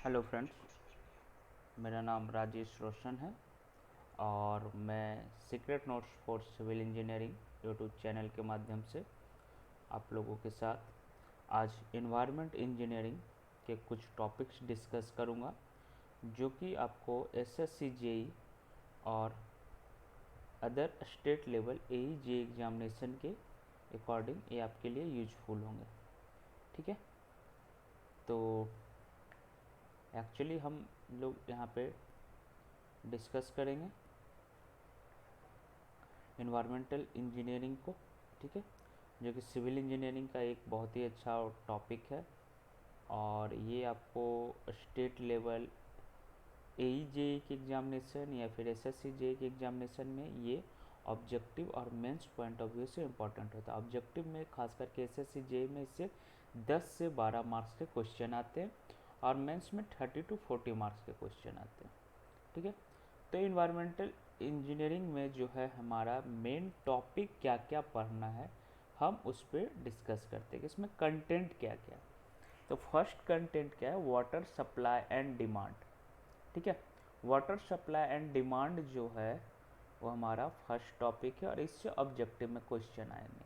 Hello friends, मेरा नाम राजेश रोशन है और मैं secret notes for civil engineering YouTube channel के माध्यम से आप लोगों के साथ आज इन्वायरमेंट इंजीनियरिंग के कुछ टॉपिक्स डिस्कस करूंगा, जो कि आपको एसएससी जेई और अदर स्टेट लेवल एई जे एग्जामिनेशन के अकॉर्डिंग ये आपके लिए यूजफुल होंगे। ठीक है, तो एक्चुअली हम लोग यहाँ पे डिस्कस करेंगे इन्वायरमेंटल इंजीनियरिंग को। ठीक है, जो कि सिविल इंजीनियरिंग का एक बहुत ही अच्छा टॉपिक है और ये आपको स्टेट लेवल एई जेई के एग्जामिनेशन या फिर एसएससी जेई के एग्जामिनेशन में ये ऑब्जेक्टिव और मेंस पॉइंट ऑफ व्यू से इम्पोर्टेंट होता है। ऑब्जेक्टिव में खास करके एसएससी जेई में इससे 10 से 12 मार्क्स के क्वेश्चन आते हैं और मेंस में 30 to 40 मार्क्स के क्वेश्चन आते हैं। ठीक है, तो इन्वायरमेंटल इंजीनियरिंग में जो है हमारा मेन टॉपिक क्या क्या पढ़ना है हम उस पर डिस्कस करते हैं कि इसमें कंटेंट क्या क्या है। तो फर्स्ट कंटेंट क्या है, वाटर सप्लाई एंड डिमांड। ठीक है, वाटर सप्लाई एंड डिमांड जो है वो हमारा फर्स्ट टॉपिक है और इससे ऑब्जेक्टिव में क्वेश्चन आएंगे।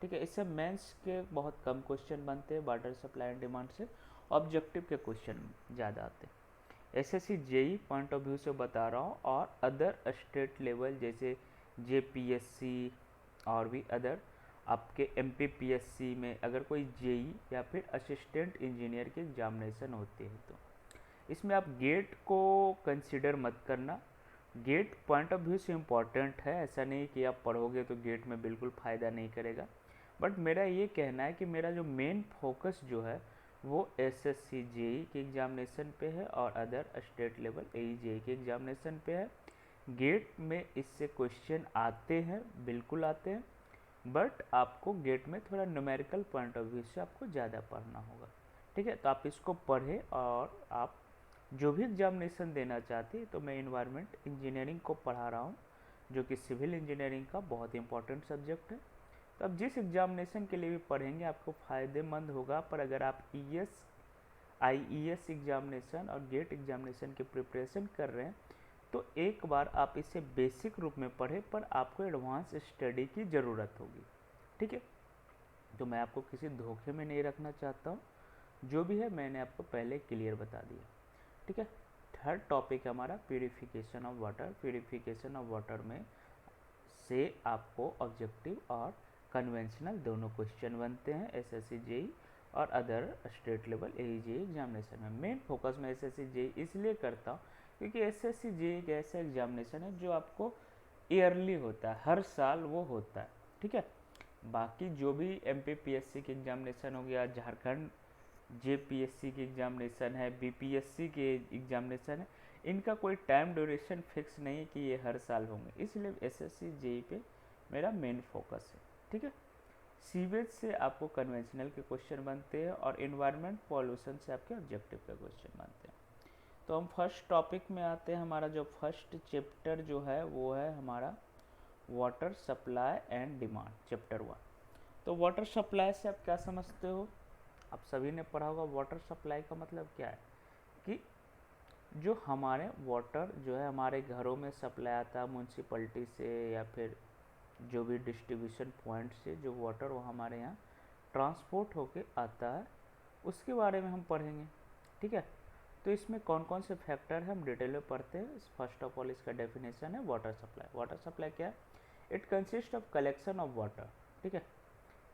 ठीक है, इससे मेंस के बहुत कम क्वेश्चन बनते हैं, वाटर सप्लाई एंड डिमांड से ऑब्जेक्टिव के क्वेश्चन ज़्यादा आते हैं। SSC JE point of view से बता रहा हूँ और अदर स्टेट लेवल जैसे जेपीएससी और भी अदर आपके एमपीपीएससी में अगर कोई जेई या फिर असिस्टेंट इंजीनियर की एग्जामिनेशन होती है तो इसमें आप गेट को कंसिडर मत करना। गेट पॉइंट ऑफ व्यू से इम्पॉर्टेंट है, ऐसा नहीं कि आप पढ़ोगे तो गेट में बिल्कुल फ़ायदा नहीं करेगा, बट मेरा ये कहना है कि मेरा जो मेन फोकस जो है वो एसएससी जेई के एग्जामिनेशन पे है और अदर स्टेट लेवल एई जेई के एग्जामिनेशन पे है। गेट में इससे क्वेश्चन आते हैं, बिल्कुल आते हैं, बट आपको गेट में थोड़ा न्यूमेरिकल पॉइंट ऑफ व्यू से आपको ज़्यादा पढ़ना होगा। ठीक है, तो आप इसको पढ़ें और आप जो भी एग्जामिनेशन देना चाहते हैं, तो मैं इन्वायरमेंट इंजीनियरिंग को पढ़ा रहा हूँ जो कि सिविल इंजीनियरिंग का बहुत इंपॉर्टेंट सब्जेक्ट है। तो आप जिस एग्जामिनेशन के लिए भी पढ़ेंगे आपको फ़ायदेमंद होगा, पर अगर आप ईएस आईईएस एग्जामिनेशन और गेट एग्जामिनेशन की प्रिपरेशन कर रहे हैं तो एक बार आप इसे बेसिक रूप में पढ़ें, पर आपको एडवांस स्टडी की ज़रूरत होगी। ठीक है, तो मैं आपको किसी धोखे में नहीं रखना चाहता हूँ, जो भी है मैंने आपको पहले क्लियर बता दिया। ठीक है, थर्ड टॉपिक है हमारा purification of water. Purification of water में से आपको ऑब्जेक्टिव और कन्वेंशनल दोनों क्वेश्चन बनते हैं एसएससी जेई और अदर स्टेट लेवल एई जेई एग्जामिनेशन में। मेन फोकस मैं एसएससी जेई इसलिए करता हूँ क्योंकि एसएससी जेई एक ऐसा एग्जामिनेशन है जो आपको ईयरली होता है, हर साल वो होता है। ठीक है, बाकी जो भी एमपीपीएससी की एग्जामिनेशन हो गया, झारखंड जेपीएससी की एग्जामिनेशन है, बीपीएससी के एग्जामिनेशन है, इनका कोई टाइम ड्यूरेशन फिक्स नहीं है कि ये हर साल होंगे, इसलिए एसएससी जेई पे मेरा मेन फोकस है। ठीक है, सीवेज से आपको कन्वेंशनल के क्वेश्चन बनते हैं और इन्वायरमेंट पॉल्यूशन से आपके ऑब्जेक्टिव के क्वेश्चन बनते हैं। तो हम फर्स्ट टॉपिक में आते हैं। हमारा जो फर्स्ट चैप्टर जो है वो है हमारा water supply and demand, chapter 1। तो वाटर सप्लाई से आप क्या समझते हो, आप सभी ने पढ़ा होगा वाटर सप्लाई का मतलब क्या है कि जो हमारे वाटर जो है हमारे घरों में सप्लाई आता है म्यूनसिपलिटी से या फिर जो भी डिस्ट्रीब्यूशन पॉइंट से जो वाटर वो हमारे यहाँ ट्रांसपोर्ट होके आता है, उसके बारे में हम पढ़ेंगे। ठीक है, तो इसमें कौन कौन से फैक्टर है हम डिटेल में पढ़ते हैं। फर्स्ट ऑफ ऑल इसका डेफिनेशन है वाटर सप्लाई। वाटर सप्लाई क्या है, it consist of collection of water. ठीक है,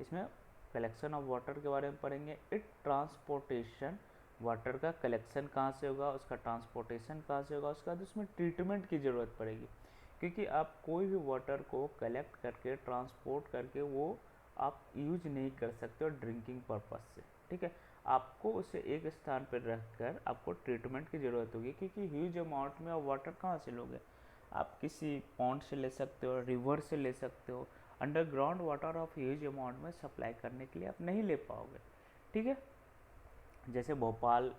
इसमें कलेक्शन ऑफ वाटर के बारे में पढ़ेंगे। इट ट्रांसपोर्टेशन, वाटर का कलेक्शन कहाँ से होगा, उसका ट्रांसपोर्टेशन कहाँ से होगा, उसके बाद उसमें ट्रीटमेंट की ज़रूरत पड़ेगी, क्योंकि आप कोई भी वाटर को कलेक्ट करके ट्रांसपोर्ट करके वो आप यूज नहीं कर सकते हो ड्रिंकिंग पर्पज़ से। ठीक है, आपको उसे एक स्थान पर रखकर आपको ट्रीटमेंट की ज़रूरत होगी, क्योंकि ह्यूज अमाउंट में आप वाटर कहाँ से लोगे, आप किसी पॉन्ड से ले सकते हो, रिवर से ले सकते हो, underground water of huge amount में सप्लाई करने के लिए आप नहीं ले पाओगे। ठीक है, जैसे भोपाल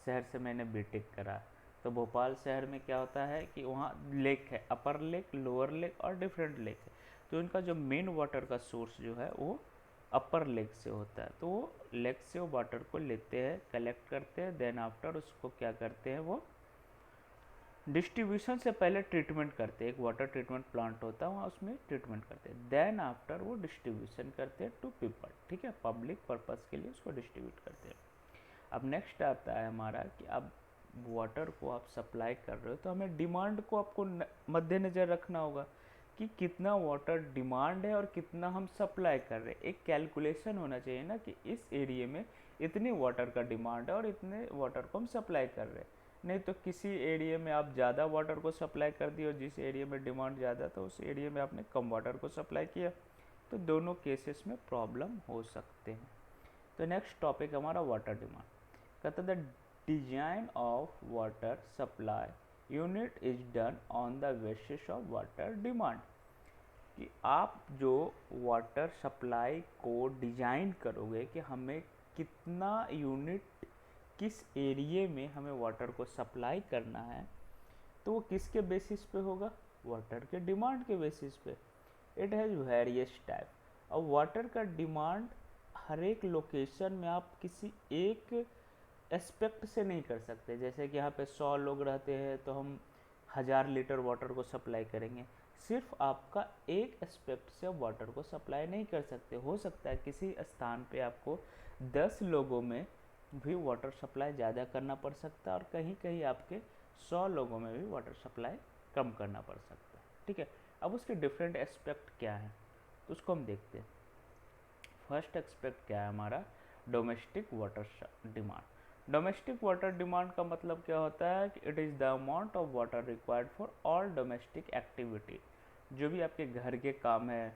शहर से मैंने बीटेक करा, तो भोपाल शहर में क्या होता है कि वहाँ लेक है, अपर लेक, लोअर लेक और डिफरेंट लेक है। तो इनका जो मेन वाटर का सोर्स जो है वो अपर लेग से होता है, तो वो लेग से वो वाटर को लेते हैं, कलेक्ट करते हैं, देन आफ्टर उसको क्या करते हैं, वो डिस्ट्रीब्यूशन से पहले ट्रीटमेंट करते हैं। एक वाटर ट्रीटमेंट प्लांट होता है, वहाँ उसमें ट्रीटमेंट करते हैं, देन आफ्टर वो डिस्ट्रीब्यूशन करते हैं टू पीपल, ठीक है, पब्लिक पर्पस के लिए उसको डिस्ट्रीब्यूट करते हैं। अब नेक्स्ट आता है हमारा कि अब वाटर को आप सप्लाई कर रहे हो, तो हमें डिमांड को आपको मद्देनज़र रखना होगा कि कितना वाटर डिमांड है और कितना हम सप्लाई कर रहे हैं। एक कैलकुलेशन होना चाहिए ना कि इस एरिया में इतने वाटर का डिमांड है और इतने वाटर को हम सप्लाई कर रहे हैं। नहीं तो किसी एरिया में आप ज़्यादा वाटर को सप्लाई कर दिए और जिस एरिया में डिमांड ज़्यादा था उस एरिया में आपने कम वाटर को सप्लाई किया, तो दोनों केसेस में प्रॉब्लम हो सकते हैं। तो नेक्स्ट टॉपिक हमारा वाटर डिमांड। कहता है the design of water supply unit is done on the basis of water demand, कि आप जो वाटर सप्लाई को डिजाइन करोगे कि हमें कितना यूनिट किस एरिए में हमें वाटर को सप्लाई करना है, तो वो किसके बेसिस पे होगा, वाटर के डिमांड के बेसिस पे। It has various type. अब वाटर का डिमांड हर एक लोकेशन में आप किसी एक एस्पेक्ट से नहीं कर सकते। जैसे कि यहाँ पे 100 लोग रहते हैं तो हम 1000 लीटर वाटर को सप्लाई करेंगे, सिर्फ आपका एक एस्पेक्ट से आप वाटर को सप्लाई नहीं कर सकते। हो सकता है किसी स्थान पे आपको 10 लोगों में भी वाटर सप्लाई ज़्यादा करना पड़ सकता है और कहीं कहीं आपके 100 लोगों में भी वाटर सप्लाई कम करना पड़ सकता है, ठीक है। अब उसके डिफरेंट एस्पेक्ट क्या हैं, तो उसको हम देखते हैं। फर्स्ट एस्पेक्ट क्या है हमारा, domestic water demand. Domestic water demand का मतलब क्या होता है कि it is the amount of water required for all domestic activity. जो भी आपके घर के काम है,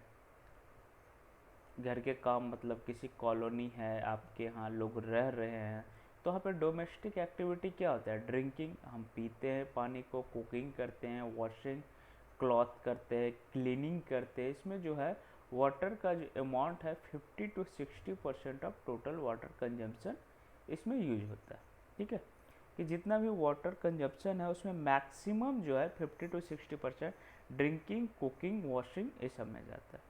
घर के काम मतलब किसी कॉलोनी है, आपके यहाँ लोग रह रहे हैं, तो वहाँ पे डोमेस्टिक एक्टिविटी क्या होता है, ड्रिंकिंग, हम पीते हैं पानी को, कुकिंग करते हैं, वॉशिंग क्लॉथ करते हैं, क्लीनिंग करते हैं। इसमें जो है वाटर का जो अमाउंट है 50 to 60% of total water consumption इसमें यूज होता है, ठीक है। कि जितना भी वाटर कंजप्शन है उसमें मैक्सिमम जो है 50 to 60% ड्रिंकिंग, कुकिंग, वॉशिंग ये सब में जाता है,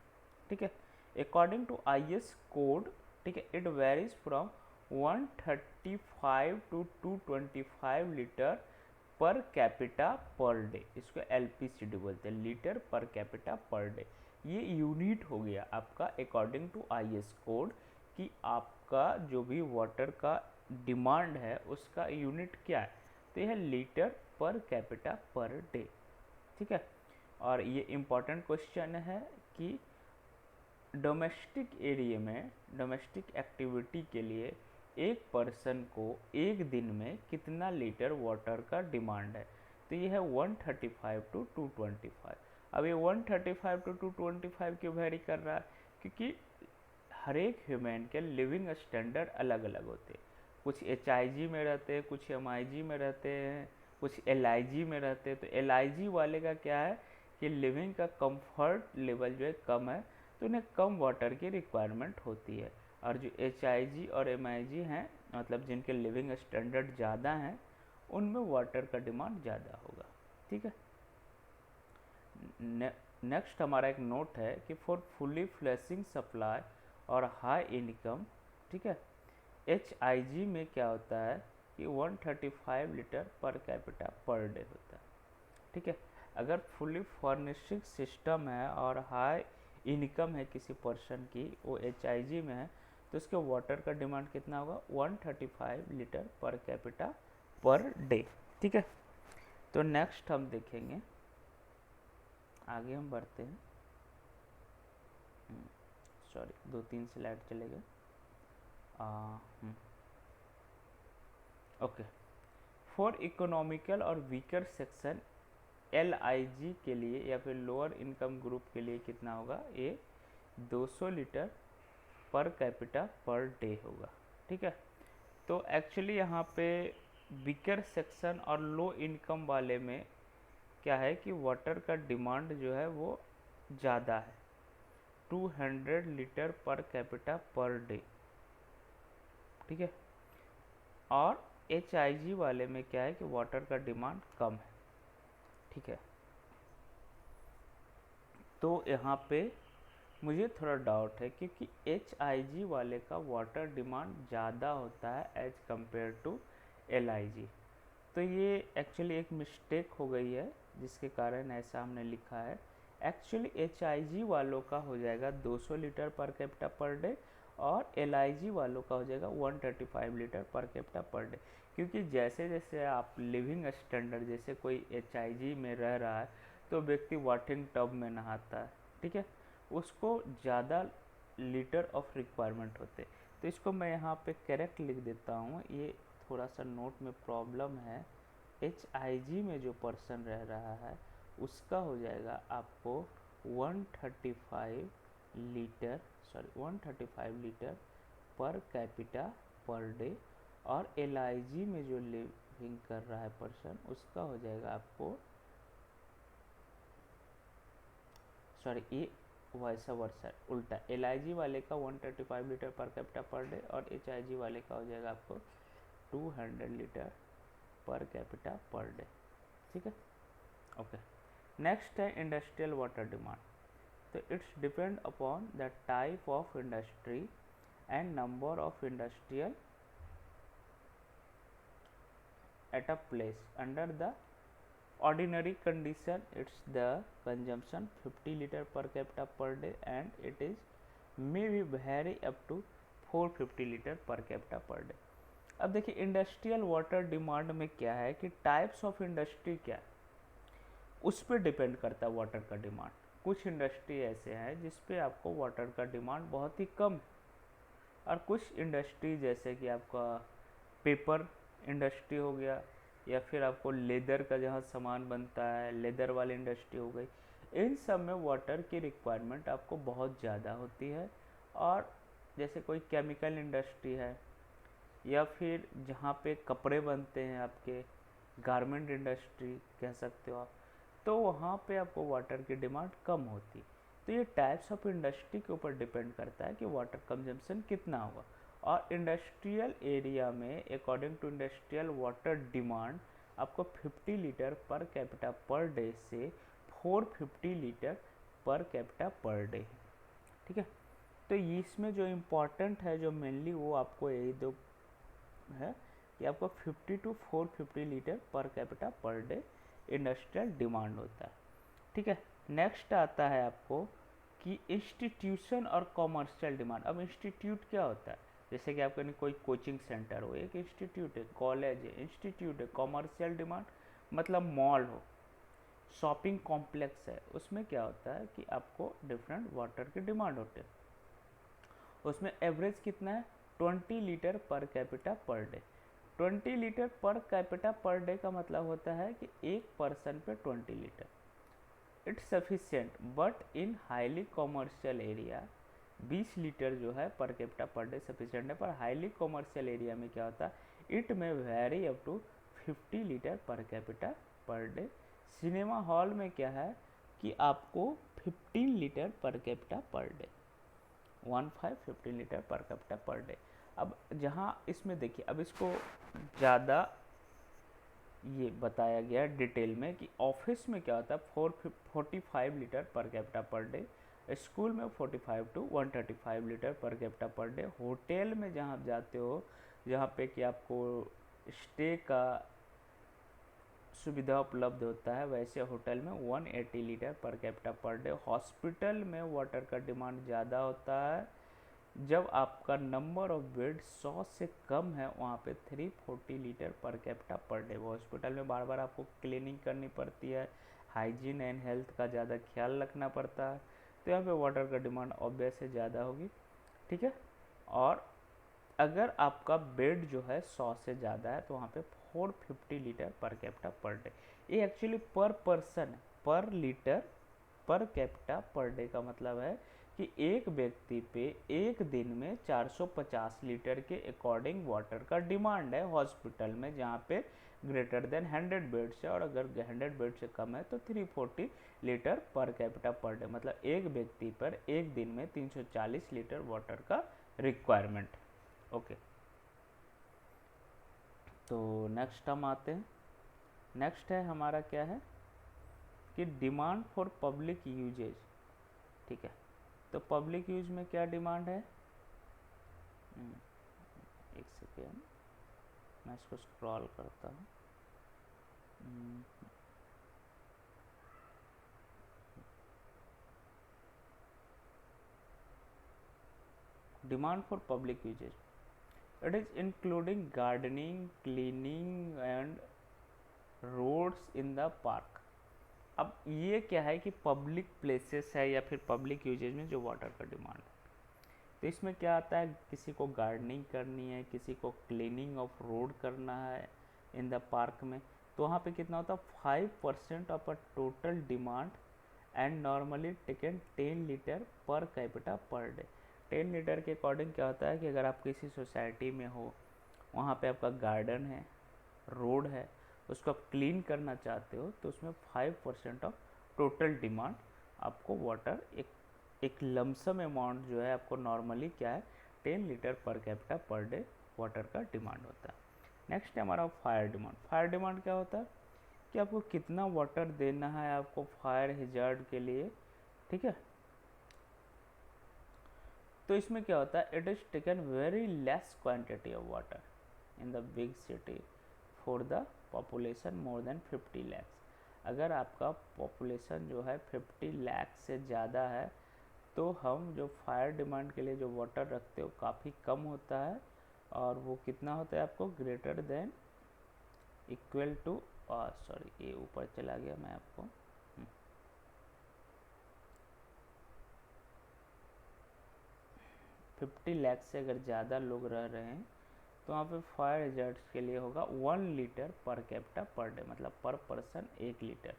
ठीक है। अकॉर्डिंग टू IS कोड, ठीक है, it varies from 135 to 225 litre per capita per day. इसको LPCD बोलते हैं, litre per capita per day. ये यूनिट हो गया आपका अकॉर्डिंग टू IS कोड, कि आपका जो भी वाटर का डिमांड है उसका यूनिट क्या है, तो यह litre per capita per day, ठीक है। और ये इम्पॉर्टेंट क्वेश्चन है कि डोमेस्टिक एरिया में डोमेस्टिक एक्टिविटी के लिए एक पर्सन को एक दिन में कितना लीटर वाटर का डिमांड है, तो ये है 135 to 225। अब ये 135 to 225 क्यों वेरी कर रहा है, क्योंकि हर एक ह्यूमन के लिविंग स्टैंडर्ड अलग अलग होते हैं। कुछ HIG में रहते हैं, कुछ MIG में रहते हैं, कुछ LIG में रहते हैं। तो LIG वाले का क्या है कि लिविंग का कंफर्ट लेवल जो है कम है, तो उन्हें कम वाटर की रिक्वायरमेंट होती है। और जो HIG और MIG हैं, मतलब जिनके लिविंग स्टैंडर्ड ज़्यादा हैं, उनमें वाटर का डिमांड ज़्यादा होगा, ठीक है। नेक्स्ट हमारा एक नोट है कि फॉर फुली फ्लैशिंग सप्लाई और हाई इनकम, ठीक है, HIG में क्या होता है कि 135 litre per capita per day होता है, ठीक है। अगर फुली फर्निशिंग सिस्टम है और हाई इनकम है किसी पर्सन की, वो HIG में है, तो उसके वाटर का डिमांड कितना होगा, 135 litre per capita per day, ठीक है। तो नेक्स्ट हम देखेंगे, आगे हम बढ़ते हैं। सॉरी, 2-3 स्लाइड चले गए। ओके, फॉर इकोनॉमिकल और वीकर सेक्शन LIG के लिए या फिर लोअर इनकम ग्रुप के लिए कितना होगा, ये 200 litre per capita per day होगा, ठीक है। तो एक्चुअली यहाँ पे वीकर सेक्शन और लो इनकम वाले में क्या है कि वाटर का डिमांड जो है वो ज़्यादा है, 200 litre per capita per day, ठीक है। और HIG वाले में क्या है कि वाटर का डिमांड कम है, ठीक है। तो यहाँ पे मुझे थोड़ा डाउट है क्योंकि HIG वाले का वाटर डिमांड ज़्यादा होता है एज कम्पेयर टू LIG। तो ये एक्चुअली एक मिस्टेक हो गई है जिसके कारण ऐसा हमने लिखा है। एक्चुअली HIG वालों का हो जाएगा 200 litre per capita per day और LIG वालों का हो जाएगा 135 litre per capita per day. क्योंकि जैसे जैसे आप लिविंग स्टैंडर्ड, जैसे कोई HIG में रह रहा है तो व्यक्ति वाटिंग टब में नहाता है, ठीक है, उसको ज़्यादा लीटर ऑफ रिक्वायरमेंट होते। तो इसको मैं यहाँ पे करेक्ट लिख देता हूँ, ये थोड़ा सा नोट में प्रॉब्लम है। HIG में जो पर्सन रह रहा है उसका हो जाएगा आपको 135 litre per capita per day, और LIG में जो लिविंग कर रहा है पर्सन उसका हो जाएगा आपको, सॉरी ये वैसा वर्षा उल्टा, LIG वाले का 135 litre per capita per day और HIG वाले का हो जाएगा आपको 200 litre per capita per day, ठीक है। ओके, नेक्स्ट है इंडस्ट्रियल वाटर डिमांड। तो it's depend upon the type of industry and number of industrial at a place. Under the ordinary condition it's the consumption 50 liter per capita per day and it is may be vary up to 450 litre per capita per day. अब देखिए industrial water demand में क्या है कि types of industry क्या है उस पर डिपेंड करता है वाटर का डिमांड। कुछ इंडस्ट्री ऐसे हैं जिस पे आपको वाटर का डिमांड बहुत ही कम, और कुछ इंडस्ट्री जैसे कि आपका पेपर इंडस्ट्री हो गया, या फिर आपको लेदर का जहाँ सामान बनता है लेदर वाली इंडस्ट्री हो गई, इन सब में वाटर की रिक्वायरमेंट आपको बहुत ज़्यादा होती है। और जैसे कोई केमिकल इंडस्ट्री है या फिर जहाँ पे कपड़े बनते हैं, आपके गारमेंट इंडस्ट्री कह सकते हो आप, तो वहाँ पे आपको वाटर की डिमांड कम होती। तो ये टाइप्स ऑफ इंडस्ट्री के ऊपर डिपेंड करता है कि वाटर कंजम्पशन कितना होगा। और इंडस्ट्रियल एरिया में according to industrial water demand आपको 50 litre per capita per day से 450 litre per capita per day, ठीक है। तो इसमें जो इम्पोर्टेंट है, जो मेनली वो आपको यही दो है कि आपको 50 to 450 litre per capita per day industrial demand होता है, ठीक है। नेक्स्ट आता है आपको कि इंस्टीट्यूशन और कॉमर्शियल डिमांड। अब इंस्टीट्यूट क्या होता है, जैसे कि आपका कोई कोचिंग सेंटर हो, एक इंस्टीट्यूट है, कॉलेज है, इंस्टीट्यूट है। कॉमर्शियल डिमांड मतलब मॉल हो, शॉपिंग कॉम्प्लेक्स है, उसमें क्या होता है कि आपको डिफरेंट वाटर की डिमांड होते हैं। उसमें एवरेज कितना है 20 litre per capita per day. 20 litre per capita per day का मतलब होता है कि एक पर्सन पे 20 litre, it's sufficient. But in highly commercial area 20 litre जो है पर कैपिटा पर डे सफिशिएंट है। पर हाईली कॉमर्शियल एरिया में क्या होता है, it may vary up to 50 litre per capita per day. Cinema hall में क्या है कि आपको 15 litre per capita per day, 15 litre per capita per day. अब जहाँ इसमें देखिए, अब इसको ज़्यादा ये बताया गया डिटेल में कि ऑफिस में क्या होता है 45 litre per capita per day, school में 45 to 135 litre per capita per day. Hotel में जहाँ आप जाते हो, जहाँ पे कि आपको स्टे का सुविधा उपलब्ध होता है, वैसे होटल में 180 litre per capita per day. Hospital में वाटर का डिमांड ज़्यादा होता है जब आपका नंबर ऑफ बेड 100 से कम है, वहाँ पे 340 litre per capita per day. Hospital में बार बार आपको क्लीनिंग करनी पड़ती है, हाइजीन एंड हेल्थ का ज़्यादा ख्याल रखना पड़ता है, तो यहाँ पे वाटर का डिमांड ऑब्वियस से ज़्यादा होगी, ठीक है। और अगर आपका बेड जो है 100 से ज़्यादा है तो वहाँ पे 450 litre per capita per day. ये एक्चुअली पर पर्सन, पर litre per capita per day का मतलब है कि एक व्यक्ति पे एक दिन में 450 लीटर के अकॉर्डिंग वाटर का डिमांड है हॉस्पिटल में, जहाँ पे ग्रेटर देन 100 बेड्स है, और अगर 100 बेड से कम है तो 340 litre per capita per day. मतलब एक व्यक्ति पर एक दिन में 340 लीटर वाटर का रिक्वायरमेंट। ओके, तो नेक्स्ट हम आते हैं। नेक्स्ट है हमारा क्या है कि डिमांड फॉर पब्लिक यूजेज, ठीक है। तो पब्लिक यूज में क्या डिमांड है, एक सेकेंड मैं इसको स्क्रॉल करता हूँ। Demand for public usages, it is including gardening, cleaning and roads in the park. अब ये क्या है कि पब्लिक प्लेसेस है या फिर पब्लिक यूजेज में जो वाटर का डिमांड है, तो इसमें क्या आता है, किसी को गार्डनिंग करनी है, किसी को क्लीनिंग ऑफ रोड करना है इन द पार्क में, तो वहाँ पे कितना होता है 5% of a total demand and normally taken 10 litre per capita per day. 10 litre के अकॉर्डिंग क्या होता है कि अगर आप किसी सोसाइटी में हो, वहाँ पे आपका गार्डन है, रोड है, उसको आप क्लीन करना चाहते हो, तो उसमें 5% ऑफ टोटल डिमांड आपको वाटर एक लमसम अमाउंट जो है आपको नॉर्मली क्या है 10 litre per capita per day water का डिमांड होता है। नेक्स्ट है हमारा फायर डिमांड। फायर डिमांड क्या होता है कि आपको कितना वाटर देना है आपको फायर हैजार्ड के लिए, ठीक है। तो इसमें क्या होता है, it is taken very less quantity of water in the big city for the population more than 50 lakhs. अगर आपका पॉपुलेशन जो है 50 लाख से ज़्यादा है, तो हम जो फायर डिमांड के लिए जो वाटर रखते हो काफ़ी कम होता है, और वो कितना होता है आपको greater than equal to, sorry ये ऊपर चला गया, मैं आपको 50 लाख से अगर ज़्यादा लोग रह रहे हैं तो वहाँ पे फायर हैजार्ड्स के लिए होगा 1 litre per capita per day, मतलब पर person 1 litre.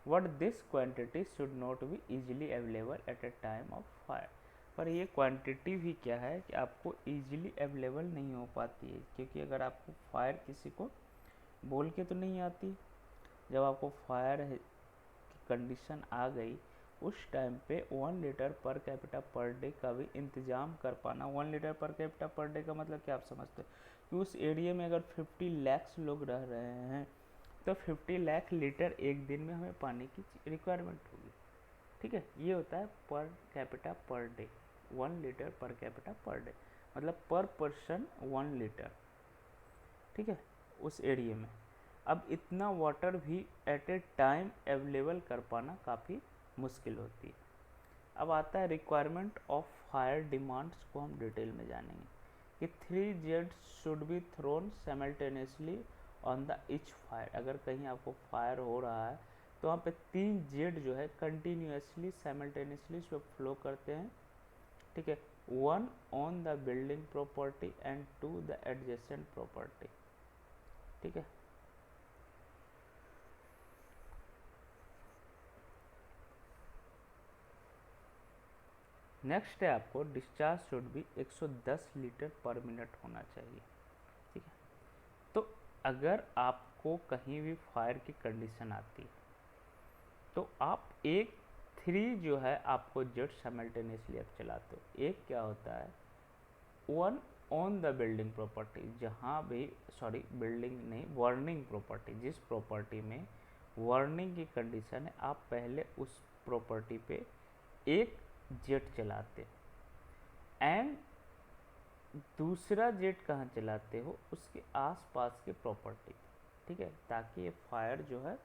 But this quantity should not be easily available at A time of fire. पर ये क्वांटिटी भी क्या है कि आपको इजीली अवेलेबल नहीं हो पाती है, क्योंकि अगर आपको फायर किसी को बोल के तो नहीं आती, जब आपको फायर की कंडीशन आ गई उस टाइम पे 1 litre per capita per day का भी इंतज़ाम कर पाना। 1 litre per capita per day का मतलब क्या आप समझते हो कि उस एरिया में अगर 50 लाख लोग रह रहे हैं तो 50 लाख लीटर एक दिन में हमें पानी की रिक्वायरमेंट होगी, ठीक है। ये होता है पर capita per day, 1 litre per capita per day, मतलब पर पर्सन 1 लीटर, ठीक है, उस एरिया में। अब इतना वाटर भी एट ए टाइम अवेलेबल कर पाना काफ़ी मुश्किल होती है। अब आता है रिक्वायरमेंट ऑफ फायर डिमांड्स को हम डिटेल में जानेंगे कि 3 jets should be thrown simultaneously on the each fire. अगर कहीं आपको फायर हो रहा है तो वहाँ पे 3 जेट जो है कंटिन्यूसली साइमल्टेनियसली उसमें फ्लो करते हैं, ठीक है। 1 on the building property and 2 the adjacent property, ठीक है। नेक्स्ट है आपको डिस्चार्ज शुड भी 110 लीटर पर मिनट होना चाहिए, ठीक है। तो अगर आपको कहीं भी फायर की कंडीशन आती है तो आप एक 3 जो है आपको जेट साइमल्टेनियसली आप चलाते हो। एक क्या होता है 1 ऑन द बिल्डिंग प्रॉपर्टी, जहाँ भी सॉरी बिल्डिंग नहीं वार्निंग प्रॉपर्टी, जिस प्रॉपर्टी में वार्निंग की कंडीशन है आप पहले उस प्रॉपर्टी पे एक जेट चलाते हो, एंड दूसरा जेट कहाँ चलाते हो उसके आसपास के प्रॉपर्टी, ठीक है, ताकि ये फायर जो है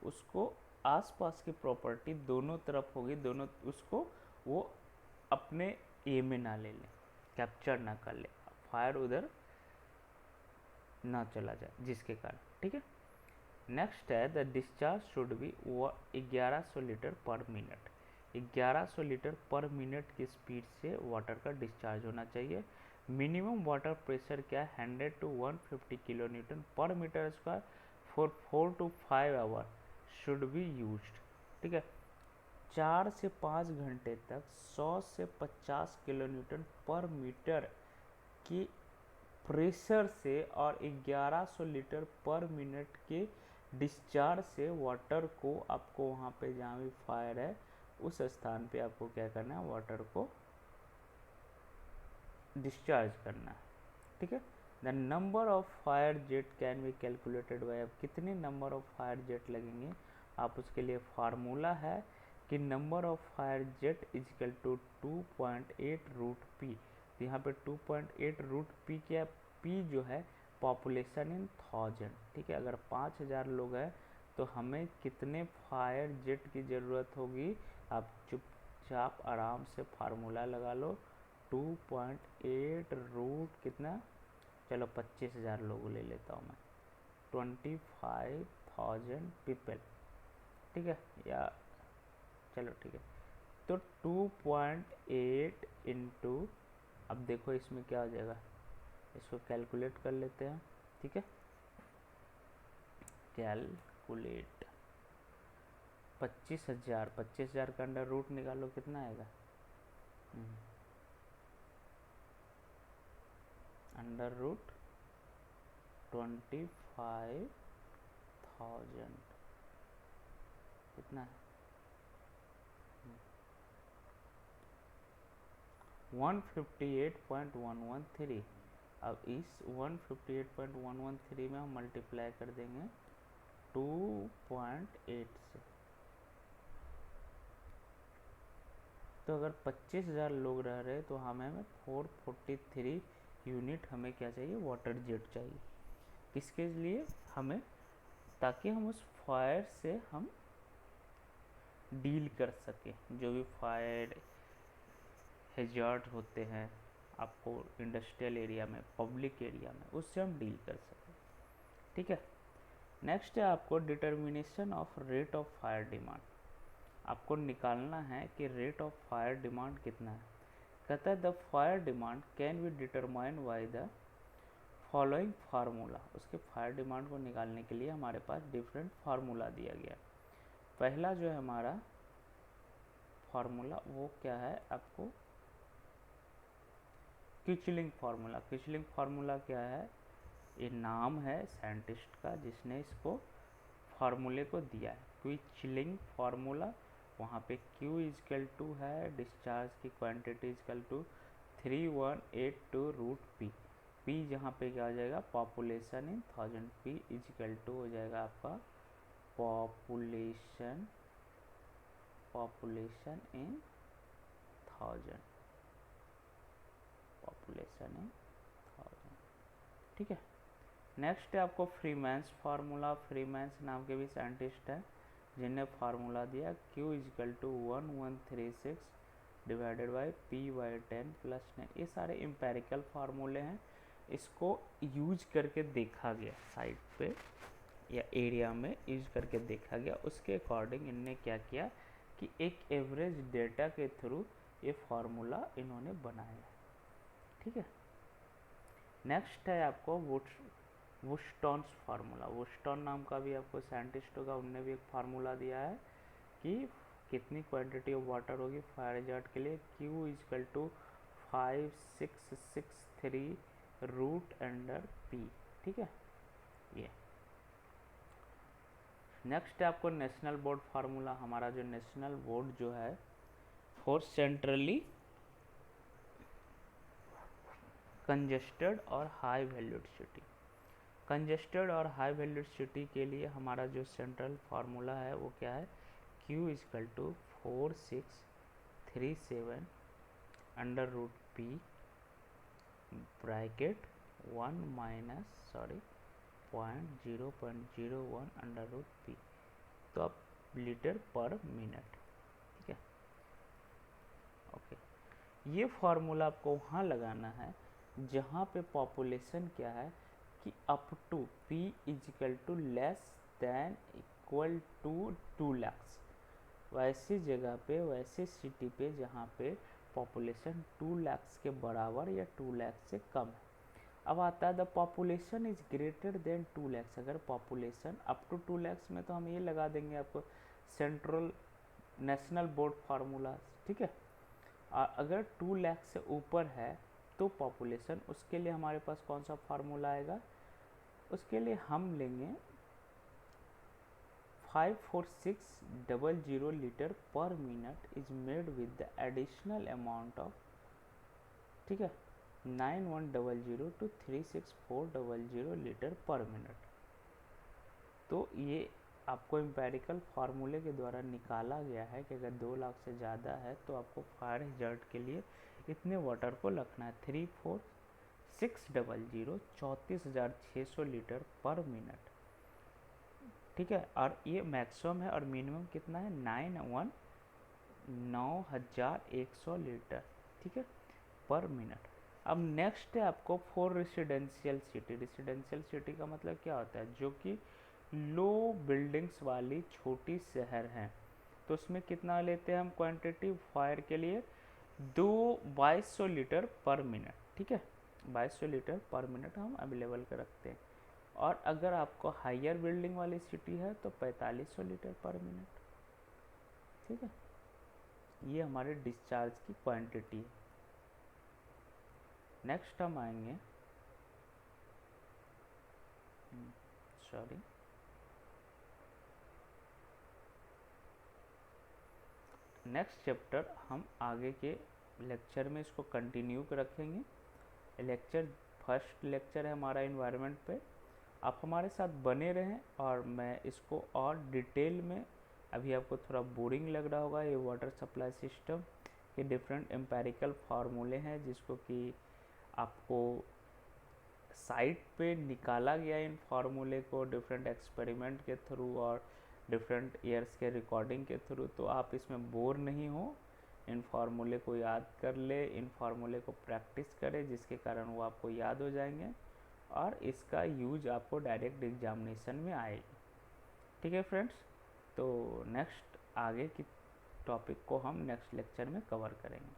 उसको आसपास की प्रॉपर्टी दोनों तरफ होगी, दोनों उसको वो अपने ए में ना ले लें, कैप्चर ना कर ले, फायर उधर ना चला जाए जिसके कारण, ठीक है। नेक्स्ट है the discharge should be 1100 litre पर मिनट। 1100 लीटर पर मिनट की स्पीड से वाटर का डिस्चार्ज होना चाहिए। मिनिमम वाटर प्रेशर क्या है 100 to 150 kilo newton per metre square for 4 to 5 hour should be used, ठीक है। 4 से 5 घंटे तक 100 से 50 किलो न्यूटन पर मीटर की प्रेशर से और 1100 लीटर पर मिनट के डिस्चार्ज से वाटर को आपको वहाँ पे जहाँ भी फायर है उस स्थान पे आपको क्या करना है, वाटर को डिस्चार्ज करना है, ठीक है। The number of fire jet can be calculated by, अब कितने नंबर ऑफ फायर जेट लगेंगे आप उसके लिए फार्मूला है कि number of fire jet equal to 2.8 root P. तो यहाँ पे 2.8 रूट पी क्या, पी जो है पॉपुलेशन इन 1000, ठीक है। अगर 5000 लोग हैं तो हमें कितने फायर जेट की ज़रूरत होगी, आप चुपचाप आराम से फार्मूला लगा लो। 2.8 रूट कितना, चलो 25,000 लोग ले लेता हूँ मैं, 25,000 पीपल, ठीक है। या चलो ठीक है, तो 2.8 इंटू, अब देखो इसमें क्या हो जाएगा, इसको कैलकुलेट कर लेते हैं, ठीक है। कैलकुलेट 25,000 का अंडर रूट निकालो, कितना आएगा, अंडर रूट 25,000 कितना है, 158.113। अब इस 158.113 में हम मल्टीप्लाई कर देंगे 2.8 से। तो अगर 25,000 लोग रह रहे तो हमें 443 यूनिट हमें क्या चाहिए, वाटर जेट चाहिए। किसके लिए, हमें, ताकि हम उस फायर से हम डील कर सकें, जो भी फायर हैजार्ड होते हैं आपको इंडस्ट्रियल एरिया में, पब्लिक एरिया में, उससे हम डील कर सकें, ठीक है। नेक्स्ट है आपको determination of rate of fire demand. आपको निकालना है कि रेट ऑफ फायर डिमांड कितना है। कहता है the fire demand can be determine by the following formula. उसके फायर डिमांड को निकालने के लिए हमारे पास डिफरेंट फार्मूला दिया गया। पहला जो है हमारा फार्मूला वो क्या है, आपको क्विचलिंग फार्मूला। क्विचलिंग फार्मूला क्या है, ये नाम है साइंटिस्ट का जिसने इसको फार्मूले को दिया है, क्विचलिंग फार्मूला। वहाँ पे Q इजकल टू है डिस्चार्ज की quantity equal to 3182 root P. P जहाँ पे क्या हो जाएगा, population in 1000, P equal to हो जाएगा आपका पॉपुलेशन इन 1000, पॉपुलेशन इन 1000, ठीक है। नेक्स्ट है आपको फ्रीमैन्स फार्मूला। फ्रीमैन्स नाम के भी साइंटिस्ट हैं जिन्हें फार्मूला दिया Q equal to 1136 divided by P/10 plus 9। ये सारे एम्पेरिकल फार्मूले हैं, इसको यूज करके देखा गया साइट पे या एरिया में, यूज करके देखा गया। उसके अकॉर्डिंग इनने क्या किया कि एक एवरेज डेटा के थ्रू ये फार्मूला इन्होंने बनाया, ठीक है। नेक्स्ट है आपको वुस्टॉन्स फार्मूला। वुस्टॉन नाम का भी आपको साइंटिस्ट होगा, उनने भी एक फार्मूला दिया है कि कितनी क्वांटिटी ऑफ वाटर होगी फायर हैजार्ड के लिए। Q equal to 5663 root under P, ठीक है। ये नेक्स्ट है आपको नेशनल बोर्ड फार्मूला। हमारा जो नेशनल बोर्ड जो है फॉर सेंट्रली कंजेस्टेड और हाई वैल्यूड सिटी। कंजेस्टेड और हाई वैल्यूड सिटी के लिए हमारा जो सेंट्रल फार्मूला है वो क्या है, Q equal to 4637 under root P bracket 0.01 under root P, तो अब लीटर पर मिनट, ठीक है। ओके, ये फार्मूला आपको वहाँ लगाना है जहाँ पे पॉपुलेशन क्या है कि up to P equal to less than equal to 2 lakhs। वैसी जगह पे, वैसे सिटी पे जहाँ पे पॉपुलेशन 2 lakhs के बराबर या 2 lakhs से कम है। अब आता है the population is greater than 2 lakhs। अगर पॉपुलेशन अप टू 2 lakhs में तो हम ये लगा देंगे आपको सेंट्रल नेशनल बोर्ड फार्मूला, ठीक है। और अगर 2 lakhs से ऊपर है तो पॉपुलेशन, उसके लिए हमारे पास कौन सा फार्मूला आएगा, उसके लिए हम लेंगे 54600 लीटर पर minute is made with the additional amount of, ठीक है, 9100 to 36400 लीटर पर मिनट। तो ये आपको एम्पेरिकल फार्मूले के द्वारा निकाला गया है कि अगर 2 लाख से ज़्यादा है तो आपको फायर हैजर्ड के लिए इतने वाटर को रखना है, 34600 34,600 लीटर पर मिनट, ठीक है। और ये मैक्सिमम है और मिनिमम कितना है, 9,100 लीटर, ठीक है, पर मिनट। अब नेक्स्ट है आपको for residential city. Residential city का मतलब क्या होता है, जो कि लो बिल्डिंग्स वाली छोटी शहर हैं, तो उसमें कितना लेते हैं हम क्वांटिटी फायर के लिए, 2200 लीटर पर मिनट, ठीक है, 2200 लीटर पर मिनट हम अवेलेबल कर रखते हैं। और अगर आपको हायर बिल्डिंग वाली सिटी है तो 4500 लीटर पर मिनट, ठीक है। ये हमारे डिस्चार्ज की क्वांटिटी है। नेक्स्ट हम आएंगे, सॉरी, नेक्स्ट चैप्टर हम आगे के लेक्चर में इसको कंटिन्यू रखेंगे। लेक्चर फर्स्ट लेक्चर है हमारा इन्वायरमेंट पे। आप हमारे साथ बने रहें और मैं इसको और डिटेल में, अभी आपको थोड़ा बोरिंग लग रहा होगा, ये वाटर सप्लाई सिस्टम के डिफरेंट एम्पेरिकल फार्मूले हैं जिसको कि आपको साइट पे निकाला गया इन फार्मूले को डिफरेंट एक्सपेरिमेंट के थ्रू और डिफरेंट ईयर्स के रिकॉर्डिंग के थ्रू, तो आप इसमें बोर नहीं हो, इन फार्मूले को याद कर ले, इन फार्मूले को प्रैक्टिस करें जिसके कारण वो आपको याद हो जाएंगे और इसका यूज आपको डायरेक्ट एग्जामिनेशन में आएगी, ठीक है फ्रेंड्स। तो नेक्स्ट आगे की टॉपिक को हम नेक्स्ट लेक्चर में कवर करेंगे।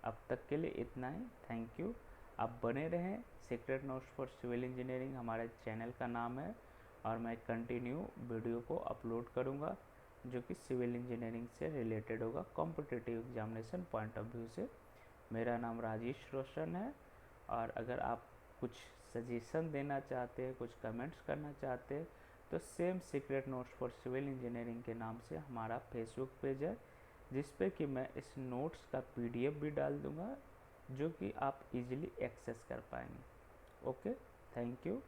अब तक के लिए इतना ही, थैंक यू। आप बने रहें, secret notes for civil engineering हमारे चैनल का नाम है और मैं कंटिन्यू वीडियो को अपलोड करूँगा जो कि सिविल इंजीनियरिंग से रिलेटेड होगा competitive examination point of view से। मेरा नाम राजेश रोशन है और अगर आप कुछ सजेशन देना चाहते हैं, कुछ कमेंट्स करना चाहते हैं, तो same secret notes for civil engineering के नाम से हमारा फेसबुक पेज है जिस पे कि मैं इस नोट्स का PDF भी डाल दूँगा जो कि आप इजीली एक्सेस कर पाएंगे। Okay, thank you.